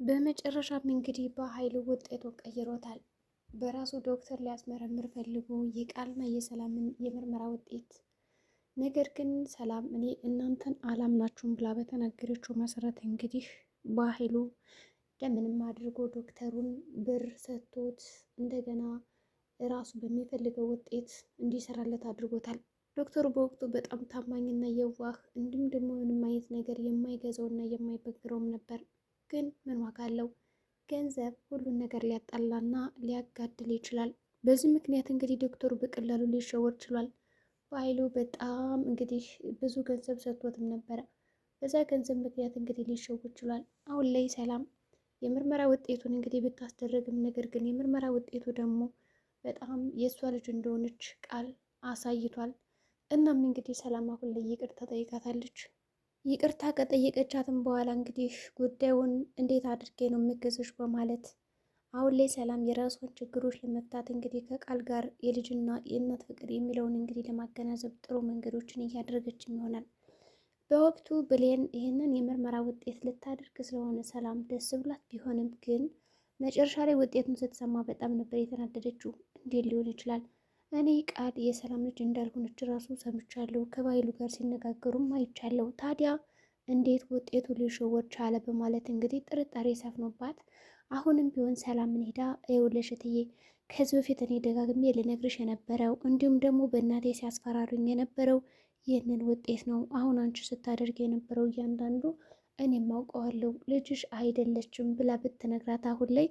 በመጨረሻም እንግዲህ በኃይሉ ውጤቱን ቀይሮታል። በራሱ ዶክተር ሊያስመረምር ፈልጎ የቃልና የሰላምን የምርመራ ውጤት ነገር ግን ሰላም እኔ እናንተን አላምናችሁም ብላ በተናገረችው መሰረት እንግዲህ በኃይሉ እንደምንም አድርጎ ዶክተሩን ብር ሰጥቶት እንደገና ራሱ በሚፈልገው ውጤት እንዲሰራለት አድርጎታል። ዶክተሩ በወቅቱ በጣም ታማኝና የዋህ እንዲሁም ደግሞ ምንም አይነት ነገር የማይገዛውና የማይበግረውም ነበር። ግን ምን ዋጋ አለው? ገንዘብ ሁሉን ነገር ሊያጣላና ሊያጋድል ይችላል። በዚህ ምክንያት እንግዲህ ዶክተሩ በቀላሉ ሊሸወር ችሏል። በኃይሉ በጣም እንግዲህ ብዙ ገንዘብ ሰጥቶትም ነበረ። በዛ ገንዘብ ምክንያት እንግዲህ ሊሸወር ችሏል። አሁን ላይ ሰላም የምርመራ ውጤቱን እንግዲህ ብታስደረግም ነገር ግን የምርመራ ውጤቱ ደግሞ በጣም የእሷ ልጅ እንደሆነች ቃል አሳይቷል። እናም እንግዲህ ሰላም አሁን ላይ ይቅርታ ጠይቃታለች። ይቅርታ ከጠየቀቻትም በኋላ እንግዲህ ጉዳዩን እንዴት አድርጌ ነው የምገዘሽ በማለት አሁን ላይ ሰላም የራሷን ችግሮች ለመፍታት እንግዲህ ከቃል ጋር የልጅና የእናት ፍቅር የሚለውን እንግዲህ ለማገናዘብ ጥሩ መንገዶችን እያደረገችም ይሆናል። በወቅቱ ብሌን ይህንን የምርመራ ውጤት ልታደርግ ስለሆነ ሰላም ደስ ብላት ቢሆንም ግን መጨረሻ ላይ ውጤቱን ስትሰማ በጣም ነበር የተናደደችው። እንዴት ሊሆን ይችላል? እኔ ቃል የሰላም ልጅ እንዳልሆነች ራሱ ሰምቻለሁ፣ ከባይሉ ጋር ሲነጋገሩም አይቻለሁ። ታዲያ እንዴት ውጤቱ ሊሸወር ቻለ? በማለት እንግዲህ ጥርጣሬ ሰፍኖባት አሁንም ቢሆን ሰላምን ሄዳ ይኸውልሽ እትዬ ከዚህ በፊት እኔ ደጋግሜ ልነግርሽ የነበረው እንዲሁም ደግሞ በእናቴ ሲያስፈራሩኝ የነበረው ይህንን ውጤት ነው። አሁን አንቺ ስታደርግ የነበረው እያንዳንዱ እኔም አውቀዋለሁ፣ ልጅሽ አይደለችም ብላ ብትነግራት አሁን ላይ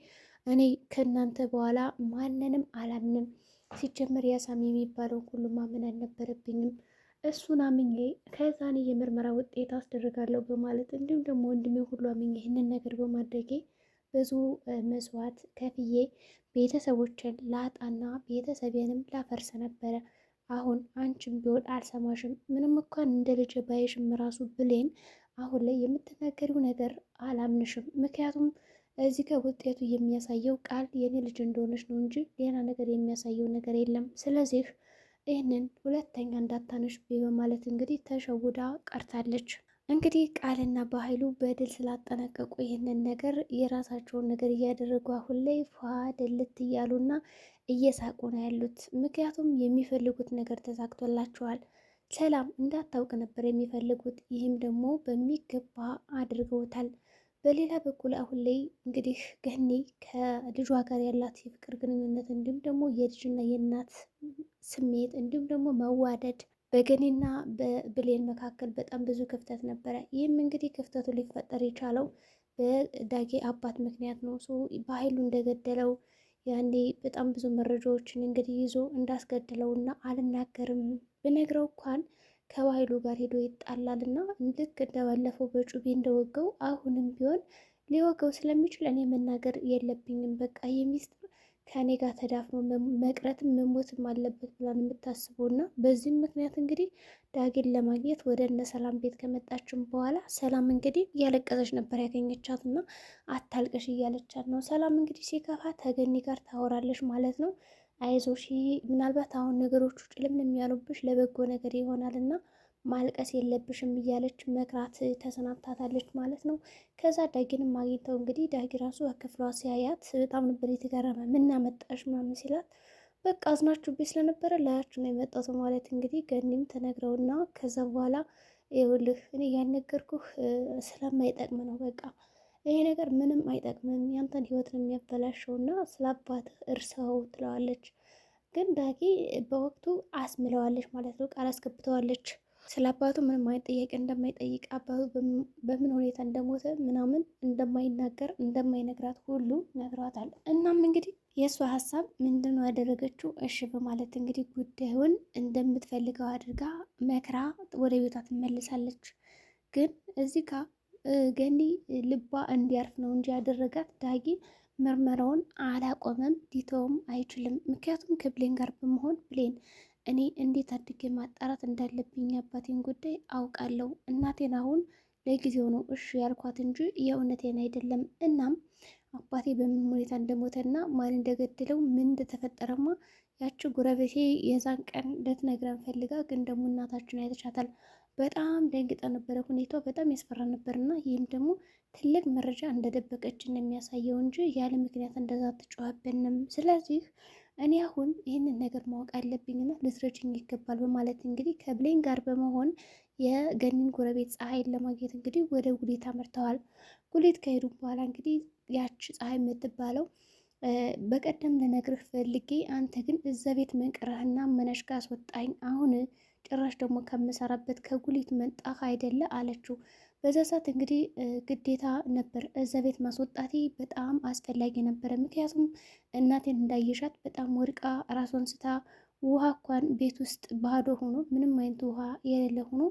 እኔ ከእናንተ በኋላ ማንንም አላምንም፣ ሲጀመር ያሳሚ የሚባለውን ሁሉ ማመን አልነበረብኝም፣ እሱን አምኜ ከዛኔ የምርመራ ውጤት አስደርጋለሁ በማለት እንዲሁም ደግሞ ወንድሜ ሁሉ አምኜ ይህንን ነገር በማድረጌ ብዙ መስዋዕት ከፍዬ ቤተሰቦችን ላጣና ቤተሰቤንም ላፈርስ ነበረ። አሁን አንቺም ቢሆን አልሰማሽም፣ ምንም እንኳን እንደ ልጅ ባይሽም ራሱ ብሌን አሁን ላይ የምትናገሪው ነገር አላምንሽም። ምክንያቱም እዚህ ጋር ውጤቱ የሚያሳየው ቃል የኔ ልጅ እንደሆነች ነው እንጂ ሌላ ነገር የሚያሳየው ነገር የለም። ስለዚህ ይህንን ሁለተኛ እንዳታነሽ በማለት እንግዲህ ተሸውዳ ቀርታለች። እንግዲህ ቃልና በኃይሉ በድል ስላጠናቀቁ ይህንን ነገር የራሳቸውን ነገር እያደረጉ አሁን ላይ ፏ ደልት እያሉና እየሳቁ ነው ያሉት። ምክንያቱም የሚፈልጉት ነገር ተሳክቶላቸዋል። ሰላም እንዳታውቅ ነበር የሚፈልጉት፣ ይህም ደግሞ በሚገባ አድርገውታል። በሌላ በኩል አሁን ላይ እንግዲህ ገኒ ከልጇ ጋር ያላት የፍቅር ግንኙነት እንዲሁም ደግሞ የልጅና የእናት ስሜት እንዲሁም ደግሞ መዋደድ በገኒና በብሌን መካከል በጣም ብዙ ክፍተት ነበረ። ይህም እንግዲህ ክፍተቱ ሊፈጠር የቻለው በዳጊ አባት ምክንያት ነው። በኃይሉ እንደገደለው ያኔ በጣም ብዙ መረጃዎችን እንግዲህ ይዞ እንዳስገድለው እና አልናገርም ብነግረው እንኳን ከባህሉ ጋር ሄዶ ይጣላል እና ልክ እንደባለፈው በጩቤ እንደወገው አሁንም ቢሆን ሊወገው ስለሚችል እኔ መናገር የለብኝም፣ በቃ የሚስጥር ከእኔ ጋር ተዳፍኖ መቅረትም መሞትም አለበት ብላን የምታስበው እና በዚህም ምክንያት እንግዲህ ዳጊን ለማግኘት ወደ እነ ሰላም ቤት ከመጣችም በኋላ ሰላም እንግዲህ እያለቀሰች ነበር ያገኘቻት እና አታልቅሽ እያለቻት ነው። ሰላም እንግዲህ ሲከፋ ተገኒ ጋር ታወራለች ማለት ነው። አይዞሽ ምናልባት አሁን ነገሮቹ ጭልምልም ያሉብሽ ለበጎ ነገር ይሆናል እና ማልቀስ የለብሽም እያለች መክራት ተሰናብታታለች ማለት ነው። ከዛ ዳጊንም አግኝተው እንግዲህ ዳጊ ራሱ ክፍሏ ሲያያት በጣም ነበር የተገረመ። ምን አመጣሽ ምናምን ሲላት በቃ አዝናችሁብኝ ስለነበረ ላያችሁ ነው የመጣሁት ማለት እንግዲህ ገኒም ተነግረውና ከዛ በኋላ ይኸውልህ እኔ ያልነገርኩህ ስለማይጠቅም ነው፣ በቃ ይሄ ነገር ምንም አይጠቅምም፣ ያንተን ህይወት ነው የሚያበላሸው እና ስለ አባትህ እርሳው ትለዋለች። ግን ዳጊ በወቅቱ አስምለዋለች ማለት ነው፣ ቃል አስገብተዋለች። ስለ አባቱ ምንም አይነት ጥያቄ እንደማይጠይቅ አባቱ በምን ሁኔታ እንደሞተ ምናምን እንደማይናገር እንደማይነግራት ሁሉ ነግሯታል። እናም እንግዲህ የእሷ ሀሳብ ምንድነው ያደረገችው? እሺ በማለት እንግዲህ ጉዳዩን እንደምትፈልገው አድርጋ መክራ ወደ ቤቷ ትመልሳለች። ግን እዚህ ጋር ገኒ ልቧ እንዲያርፍ ነው እንጂ ያደረጋት ዳጊ ምርመራውን አላቆመም፣ ሊተውም አይችልም። ምክንያቱም ከብሌን ጋር በመሆን ብሌን እኔ እንዴት አድርጌ ማጣራት እንዳለብኝ አባቴን ጉዳይ አውቃለሁ። እናቴን አሁን ለጊዜው ነው እሺ ያልኳት እንጂ የእውነቴን አይደለም። እናም አባቴ በምን ሁኔታ እንደሞተና ማን እንደገደለው ምን እንደተፈጠረማ ያቺ ጉረቤቴ የዛን ቀን ልትነግረን ፈልጋ፣ ግን ደግሞ እናታችን አይተቻታል። በጣም ደንግጣ ነበረ። ሁኔታው በጣም ያስፈራ ነበርና ይህም ደግሞ ትልቅ መረጃ እንደደበቀችን የሚያሳየው እንጂ ያለ ምክንያት እንደዛ ትጮኸብንም። ስለዚህ እኔ አሁን ይህንን ነገር ማወቅ አለብኝና ልትረጅኝ ይገባል በማለት እንግዲህ ከብሌን ጋር በመሆን የገኒን ጎረቤት ፀሐይን ለማግኘት እንግዲህ ወደ ጉሊት አመርተዋል። ጉሊት ከሄዱ በኋላ እንግዲህ ያች ፀሐይ የምትባለው በቀደም ልነግርህ ፈልጌ አንተ ግን እዛ ቤት መንቅረህና መነሽ ጋር አስወጣኝ፣ አሁን ጭራሽ ደግሞ ከምሰራበት ከጉሊት መጣህ አይደለ አለችው። በዛ ሰዓት እንግዲህ ግዴታ ነበር እዛ ቤት ማስወጣቴ በጣም አስፈላጊ ነበረ። ምክንያቱም እናቴን እንዳየሻት በጣም ወድቃ ራሷን ስታ ውሃ እንኳን ቤት ውስጥ ባዶ ሆኖ ምንም አይነት ውሃ የሌለ ሆኖ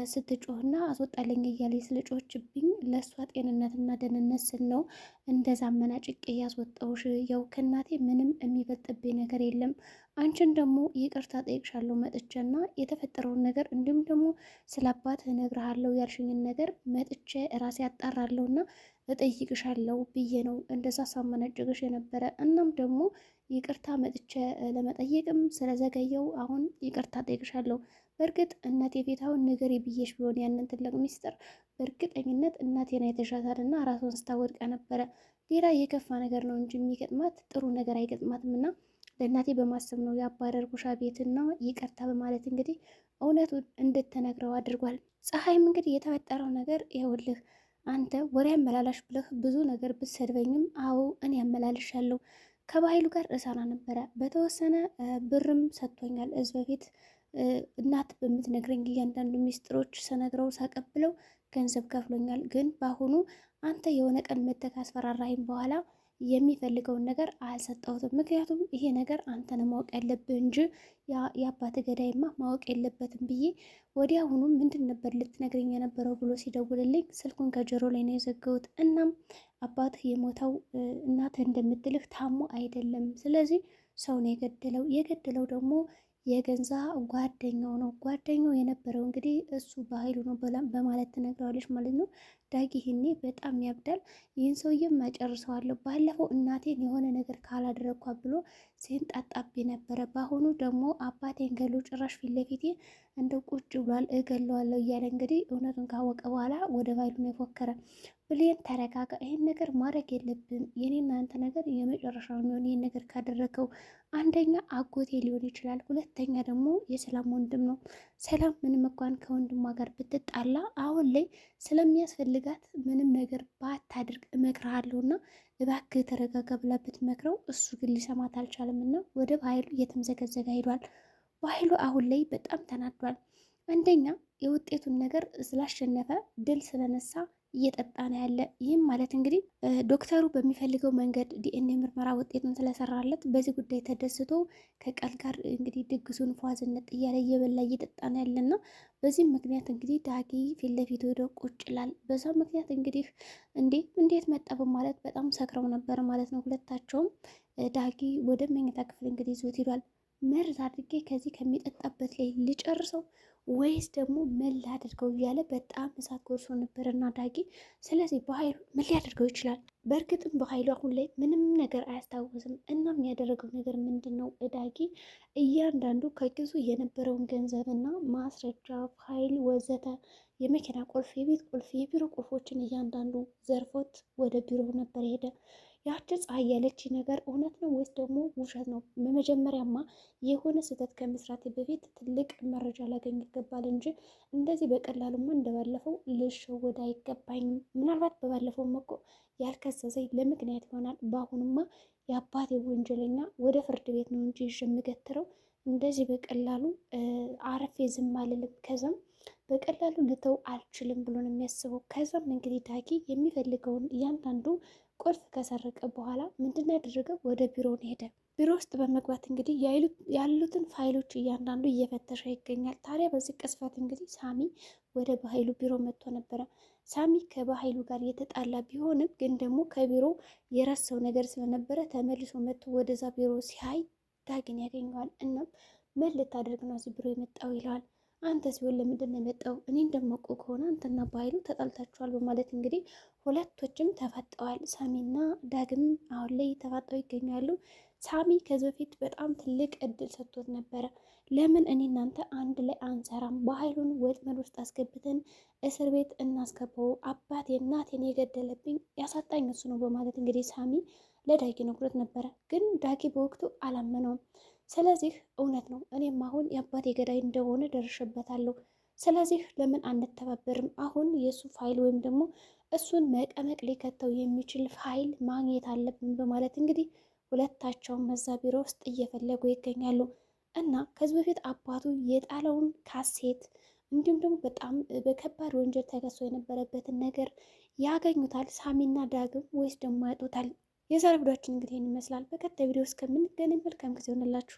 ስትጮህና አስወጣለኝ እያለኝ ስለጮችብኝ ለእሷ ጤንነትና ደህንነት ስል ነው እንደዛ አመናጭቄ ያስወጣውሽ። ያው ከእናቴ ምንም የሚበልጥብኝ ነገር የለም። አንቺን ደግሞ ይቅርታ ጠይቅሻለሁ መጥቼና የተፈጠረውን ነገር እንዲሁም ደግሞ ስለ አባትህ እነግርሃለሁ ያልሽኝን ነገር መጥቼ ራሴ አጣራለሁና እጠይቅሻለሁ ብዬ ነው እንደዛ ሳመናጭቅሽ የነበረ። እናም ደግሞ ይቅርታ መጥቼ ለመጠየቅም ስለዘገየው አሁን ይቅርታ ጠይቅሻለሁ። በእርግጥ እናቴ ፊት አሁን ንገሪ ብዬሽ ቢሆን ያንን ትልቅ ሚስጥር በእርግጠኝነት እናቴን አይተሻታልና ራሷን ስታወድቃ ነበረ። ሌላ የከፋ ነገር ነው እንጂ የሚገጥማት ጥሩ ነገር አይገጥማትም። እና ለእናቴ በማሰብ ነው ያባረርኩሽ ቤትና ይቅርታ በማለት እንግዲህ እውነቱን እንድትነግረው አድርጓል። ፀሐይም እንግዲህ የተፈጠረው ነገር ይኸውልህ አንተ ወሬ አመላላሽ ብለህ ብዙ ነገር ብትሰድበኝም፣ አዎ እኔ አመላልሻለሁ። ከባህሉ ጋር እሰራ ነበረ። በተወሰነ ብርም ሰጥቶኛል እዚህ በፊት እናት በምትነግረኝ እያንዳንዱ ሚስጥሮች ስነግረው ሳቀብለው ገንዘብ ከፍሎኛል። ግን በአሁኑ አንተ የሆነ ቀን መተህ ካስፈራራኸኝ በኋላ የሚፈልገውን ነገር አልሰጠሁትም። ምክንያቱም ይሄ ነገር አንተን ማወቅ ያለብህ እንጂ የአባት ገዳይማ ማወቅ የለበትም ብዬ ወዲያውኑ ምንድን ነበር ልትነግረኝ የነበረው ብሎ ሲደውልልኝ ስልኩን ከጆሮ ላይ ነው የዘጋሁት። እናም አባትህ የሞተው እናትህ እንደምትልህ ታሞ አይደለም። ስለዚህ ሰው ነው የገደለው ደግሞ የገንዛ ጓደኛው ነው። ጓደኛው የነበረው እንግዲህ እሱ በኃይሉ ነው በማለት ትነግረዋለች ማለት ነው። ዳጊ ይህኔ በጣም ያብዳል። ይህን ሰውዬም አጨርሰዋለሁ። ባለፈው እናቴን የሆነ ነገር ካላደረግኳት ብሎ ሲንጣጣብኝ ነበረ። በአሁኑ ደግሞ አባቴን ገሎ ጭራሽ ፊት ለፊቴ እንደው ቁጭ ብሏል፣ እገለዋለሁ እያለ እንግዲህ እውነቱን ካወቀ በኋላ ወደ ኃይሉ ነው የፎከረ። ብሌን ተረጋጋ፣ ይህን ነገር ማድረግ የለብን። የኔና አንተ ነገር የመጨረሻው የሚሆን ይህን ነገር ካደረገው አንደኛ አጎቴ ሊሆን ይችላል፣ ሁለተኛ ደግሞ የሰላም ወንድም ነው። ሰላም ምንም እንኳን ከወንድሟ ጋር ብትጣላ አሁን ላይ ስለሚያስፈልጋት ምንም ነገር ባታድርግ እመክርሃለሁ እና እባክህ ተረጋጋ ብላ ብትመክረው እሱ ግን ሊሰማት አልቻለም እና ወደ በኃይሉ እየተምዘገዘገ ሄዷል። በኃይሉ አሁን ላይ በጣም ተናዷል። አንደኛ የውጤቱን ነገር ስላሸነፈ ድል ስለነሳ እየጠጣ ነው ያለ። ይህም ማለት እንግዲህ ዶክተሩ በሚፈልገው መንገድ ዲኤንኤ ምርመራ ውጤቱን ስለሰራለት በዚህ ጉዳይ ተደስቶ ከቃል ጋር እንግዲህ ድግሱን ፏዝነት እያለ እየበላ እየጠጣ ነው ያለና በዚህም ምክንያት እንግዲህ ዳጊ ፊት ለፊት ሄዶ ቁጭ ይላል። በዛ ምክንያት እንግዲህ እንዴት መጣ በማለት በጣም ሰክረው ነበር ማለት ነው ሁለታቸውም። ዳጊ ወደ መኝታ ክፍል እንግዲህ ይዞት ሄዷል። መርዝ አድርጌ ከዚህ ከሚጠጣበት ላይ ልጨርሰው ወይስ ደግሞ ምን ላድርገው እያለ በጣም እሳት ጎርሶ ነበርና ዳጊ። ስለዚህ በኃይሉ ምን ሊያደርገው ይችላል? በእርግጥም በኃይሉ አሁን ላይ ምንም ነገር አያስታውስም። እናም ያደረገው ነገር ምንድን ነው? ዳጊ እያንዳንዱ ከኪሱ የነበረውን ገንዘብና ማስረጃ፣ ፋይል ወዘተ፣ የመኪና ቁልፍ፣ የቤት ቁልፍ፣ የቢሮ ቁልፎችን እያንዳንዱ ዘርፎት ወደ ቢሮ ነበር ሄደ። ያቺ ፀሐይ ያለች ነገር እውነት ነው ወይስ ደግሞ ውሸት ነው? በመጀመሪያማ የሆነ ስህተት ከመስራቴ በፊት ትልቅ መረጃ ላገኝ ይገባል እንጂ እንደዚህ በቀላሉማ እንደባለፈው ልሸወድ አይገባኝም። ምናልባት በባለፈው እኮ ያልከሰሰኝ ለምክንያት ይሆናል። በአሁኑማ የአባቴ ወንጀለኛ ወደ ፍርድ ቤት ነው እንጂ ይዤ የምገትረው እንደዚህ በቀላሉ አረፌ ዝም አልልም። ከዛም በቀላሉ ልተው አልችልም ብሎ ነው የሚያስበው። ከዛም እንግዲህ ዳጊ የሚፈልገውን እያንዳንዱ ቁልፍ ከሰረቀ በኋላ ምንድን ያደረገው ወደ ቢሮ ሄደ። ቢሮ ውስጥ በመግባት እንግዲህ ያሉትን ፋይሎች እያንዳንዱ እየፈተሸ ይገኛል። ታዲያ በዚህ ቅስፈት እንግዲህ ሳሚ ወደ በኃይሉ ቢሮ መጥቶ ነበረ። ሳሚ ከበኃይሉ ጋር የተጣላ ቢሆንም ግን ደግሞ ከቢሮ የረሳው ነገር ስለነበረ ተመልሶ መጥቶ ወደዛ ቢሮ ሲያይ ዳግን ያገኘዋል። እናም ምን ልታደርግ ነው እዚህ ቢሮ የመጣው ይለዋል። አንተ ሲሆን ለምንድን ነው የመጣው? እኔ እንደማውቀው ከሆነ አንተና በኃይሉ ተጣልታችኋል በማለት እንግዲህ ሁለቶችም ተፋጠዋል። ሳሚና ዳግም አሁን ላይ ተፋጠው ይገኛሉ። ሳሚ ከዚህ በፊት በጣም ትልቅ እድል ሰጥቶት ነበረ። ለምን እኔ እናንተ አንድ ላይ አንሰራም? በኃይሉን ወጥመድ ውስጥ አስገብተን እስር ቤት እናስገባው። አባቴ እናቴን የገደለብኝ ያሳጣኝ እሱ ነው በማለት እንግዲህ ሳሚ ለዳጊ ነግሮት ነበረ። ግን ዳጊ በወቅቱ አላመነውም። ስለዚህ እውነት ነው፣ እኔም አሁን የአባቴ ገዳይ እንደሆነ ደርሼበታለሁ። ስለዚህ ለምን አንተባበርም? አሁን የእሱ ፋይል ወይም ደግሞ እሱን መቀመቅ ሊከተው የሚችል ፋይል ማግኘት አለብን በማለት እንግዲህ ሁለታቸውን መዛ ቢሮ ውስጥ እየፈለጉ ይገኛሉ። እና ከዚህ በፊት አባቱ የጣለውን ካሴት እንዲሁም ደግሞ በጣም በከባድ ወንጀል ተከሶ የነበረበትን ነገር ያገኙታል ሳሚና ዳግም፣ ወይስ ደግሞ ያጡታል? የዛሬ ቪዲዮአችን እንግዲህ ይህን ይመስላል። በቀጣይ ቪዲዮ እስከምንገናኝ መልካም ጊዜ ይሆንላችሁ።